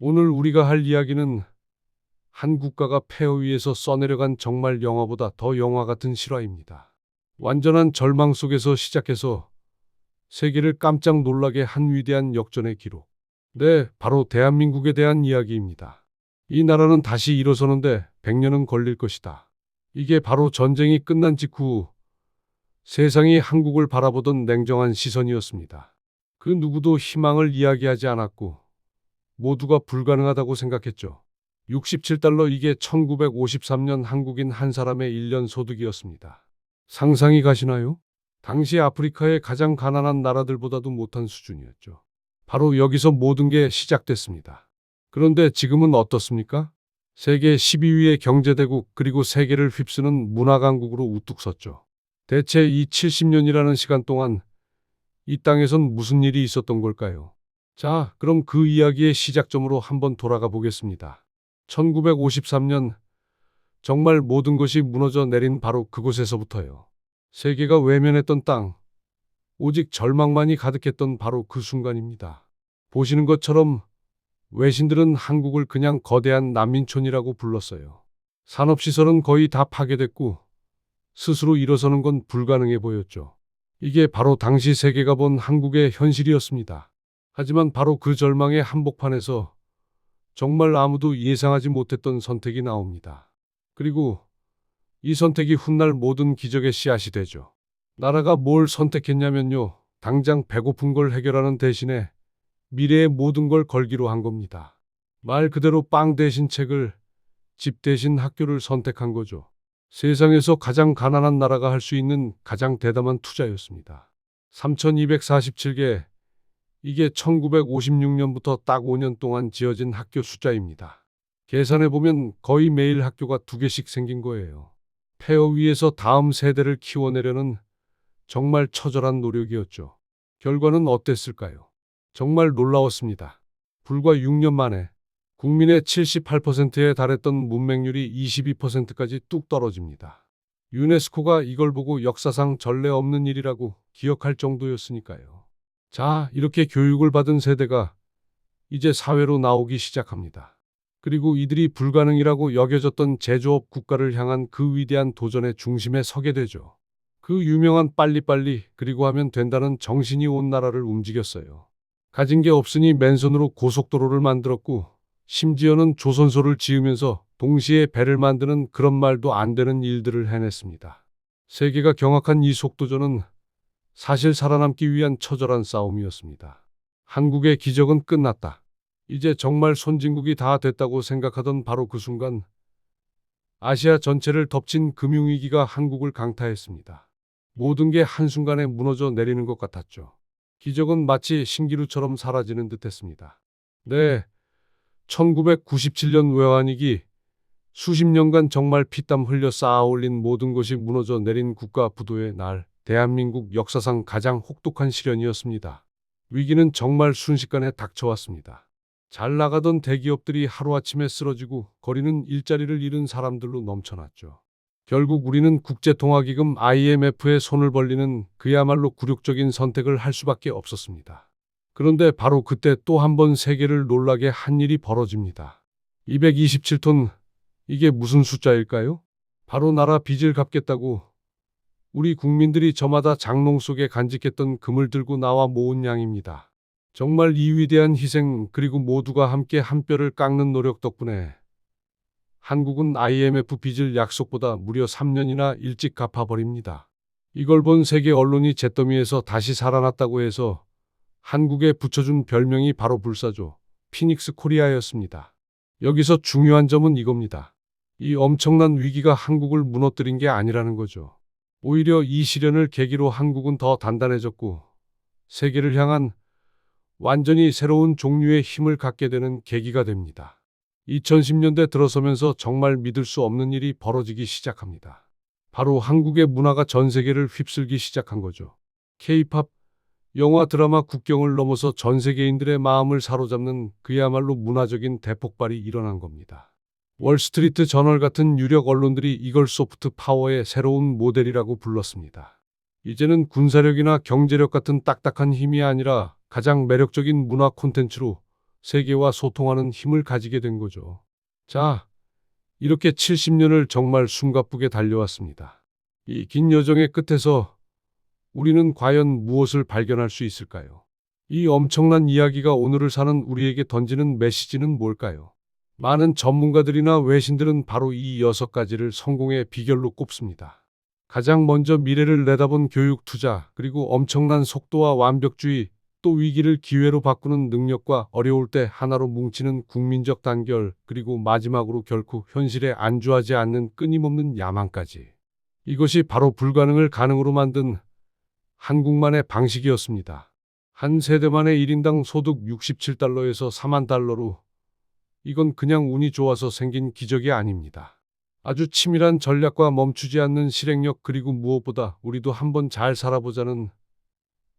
오늘 우리가 할 이야기는 한 국가가 폐허 위에서 써내려간 정말 영화보다 더 영화 같은 실화입니다. 완전한 절망 속에서 시작해서 세계를 깜짝 놀라게 한 위대한 역전의 기록. 네, 바로 대한민국에 대한 이야기입니다. 이 나라는 다시 일어서는데 100년은 걸릴 것이다. 이게 바로 전쟁이 끝난 직후 세상이 한국을 바라보던 냉정한 시선이었습니다. 그 누구도 희망을 이야기하지 않았고 모두가 불가능하다고 생각했죠. 67달러, 이게 1953년 한국인 한 사람의 1년 소득이었습니다. 상상이 가시나요? 당시 아프리카의 가장 가난한 나라들보다도 못한 수준이었죠. 바로 여기서 모든 게 시작됐습니다. 그런데 지금은 어떻습니까? 세계 12위의 경제대국, 그리고 세계를 휩쓰는 문화강국으로 우뚝 섰죠. 대체 이 70년이라는 시간 동안 이 땅에선 무슨 일이 있었던 걸까요? 자, 그럼 그 이야기의 시작점으로 한번 돌아가 보겠습니다. 1953년, 정말 모든 것이 무너져 내린 바로 그곳에서부터요. 세계가 외면했던 땅, 오직 절망만이 가득했던 바로 그 순간입니다. 보시는 것처럼 외신들은 한국을 그냥 거대한 난민촌이라고 불렀어요. 산업시설은 거의 다 파괴됐고 스스로 일어서는 건 불가능해 보였죠. 이게 바로 당시 세계가 본 한국의 현실이었습니다. 하지만 바로 그 절망의 한복판에서 정말 아무도 예상하지 못했던 선택이 나옵니다. 그리고 이 선택이 훗날 모든 기적의 씨앗이 되죠. 나라가 뭘 선택했냐면요. 당장 배고픈 걸 해결하는 대신에 미래의 모든 걸 걸기로 한 겁니다. 말 그대로 빵 대신 책을, 집 대신 학교를 선택한 거죠. 세상에서 가장 가난한 나라가 할 수 있는 가장 대담한 투자였습니다. 3247개, 이게 1956년부터 딱 5년 동안 지어진 학교 숫자입니다. 계산해보면 거의 매일 학교가 2개씩 생긴 거예요. 폐허 위에서 다음 세대를 키워내려는 정말 처절한 노력이었죠. 결과는 어땠을까요? 정말 놀라웠습니다. 불과 6년 만에 국민의 78%에 달했던 문맹률이 22%까지 뚝 떨어집니다. 유네스코가 이걸 보고 역사상 전례 없는 일이라고 기억할 정도였으니까요. 자, 이렇게 교육을 받은 세대가 이제 사회로 나오기 시작합니다. 그리고 이들이 불가능이라고 여겨졌던 제조업 국가를 향한 그 위대한 도전의 중심에 서게 되죠. 그 유명한 빨리빨리 그리고 하면 된다는 정신이 온 나라를 움직였어요. 가진 게 없으니 맨손으로 고속도로를 만들었고 심지어는 조선소를 지으면서 동시에 배를 만드는 그런 말도 안 되는 일들을 해냈습니다. 세계가 경악한 이 속도전은 사실 살아남기 위한 처절한 싸움이었습니다. 한국의 기적은 끝났다. 이제 정말 선진국이 다 됐다고 생각하던 바로 그 순간 아시아 전체를 덮친 금융위기가 한국을 강타했습니다. 모든 게 한순간에 무너져 내리는 것 같았죠. 기적은 마치 신기루처럼 사라지는 듯했습니다. 네, 1997년 외환위기, 수십 년간 정말 피땀 흘려 쌓아올린 모든 것이 무너져 내린 국가 부도의 날, 대한민국 역사상 가장 혹독한 시련이었습니다. 위기는 정말 순식간에 닥쳐왔습니다. 잘 나가던 대기업들이 하루아침에 쓰러지고 거리는 일자리를 잃은 사람들로 넘쳐났죠. 결국 우리는 국제통화기금 IMF에 손을 벌리는 그야말로 굴욕적인 선택을 할 수밖에 없었습니다. 그런데 바로 그때 또 한 번 세계를 놀라게 한 일이 벌어집니다. 227톤, 이게 무슨 숫자일까요? 바로 나라 빚을 갚겠다고 우리 국민들이 저마다 장롱 속에 간직했던 금을 들고 나와 모은 양입니다. 정말 이 위대한 희생, 그리고 모두가 함께 한 뼈를 깎는 노력 덕분에 한국은 IMF 빚을 약속보다 무려 3년이나 일찍 갚아버립니다. 이걸 본 세계 언론이 잿더미에서 다시 살아났다고 해서 한국에 붙여준 별명이 바로 불사조, 피닉스 코리아였습니다. 여기서 중요한 점은 이겁니다. 이 엄청난 위기가 한국을 무너뜨린 게 아니라는 거죠. 오히려 이 시련을 계기로 한국은 더 단단해졌고 세계를 향한 완전히 새로운 종류의 힘을 갖게 되는 계기가 됩니다. 2010년대 들어서면서 정말 믿을 수 없는 일이 벌어지기 시작합니다. 바로 한국의 문화가 전 세계를 휩쓸기 시작한 거죠. K-팝, 영화, 드라마 국경을 넘어서 전 세계인들의 마음을 사로잡는 그야말로 문화적인 대폭발이 일어난 겁니다. 월스트리트 저널 같은 유력 언론들이 이걸 소프트 파워의 새로운 모델이라고 불렀습니다. 이제는 군사력이나 경제력 같은 딱딱한 힘이 아니라 가장 매력적인 문화 콘텐츠로 세계와 소통하는 힘을 가지게 된 거죠. 자, 이렇게 70년을 정말 숨가쁘게 달려왔습니다. 이 긴 여정의 끝에서 우리는 과연 무엇을 발견할 수 있을까요? 이 엄청난 이야기가 오늘을 사는 우리에게 던지는 메시지는 뭘까요? 많은 전문가들이나 외신들은 바로 이 6가지를 성공의 비결로 꼽습니다. 가장 먼저 미래를 내다본 교육 투자, 그리고 엄청난 속도와 완벽주의, 또 위기를 기회로 바꾸는 능력과 어려울 때 하나로 뭉치는 국민적 단결, 그리고 마지막으로 결코 현실에 안주하지 않는 끊임없는 야망까지. 이것이 바로 불가능을 가능으로 만든 한국만의 방식이었습니다. 한 세대 만에 1인당 소득 67달러에서 4만 달러로. 이건 그냥 운이 좋아서 생긴 기적이 아닙니다. 아주 치밀한 전략과 멈추지 않는 실행력, 그리고 무엇보다 우리도 한번 잘 살아보자는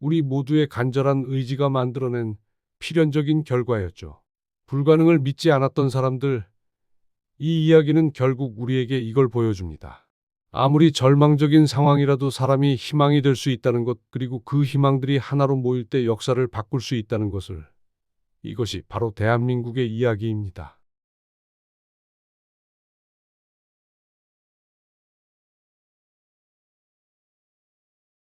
우리 모두의 간절한 의지가 만들어낸 필연적인 결과였죠. 불가능을 믿지 않았던 사람들, 이 이야기는 결국 우리에게 이걸 보여줍니다. 아무리 절망적인 상황이라도 사람이 희망이 될 수 있다는 것, 그리고 그 희망들이 하나로 모일 때 역사를 바꿀 수 있다는 것을. 이것이 바로 대한민국의 이야기입니다.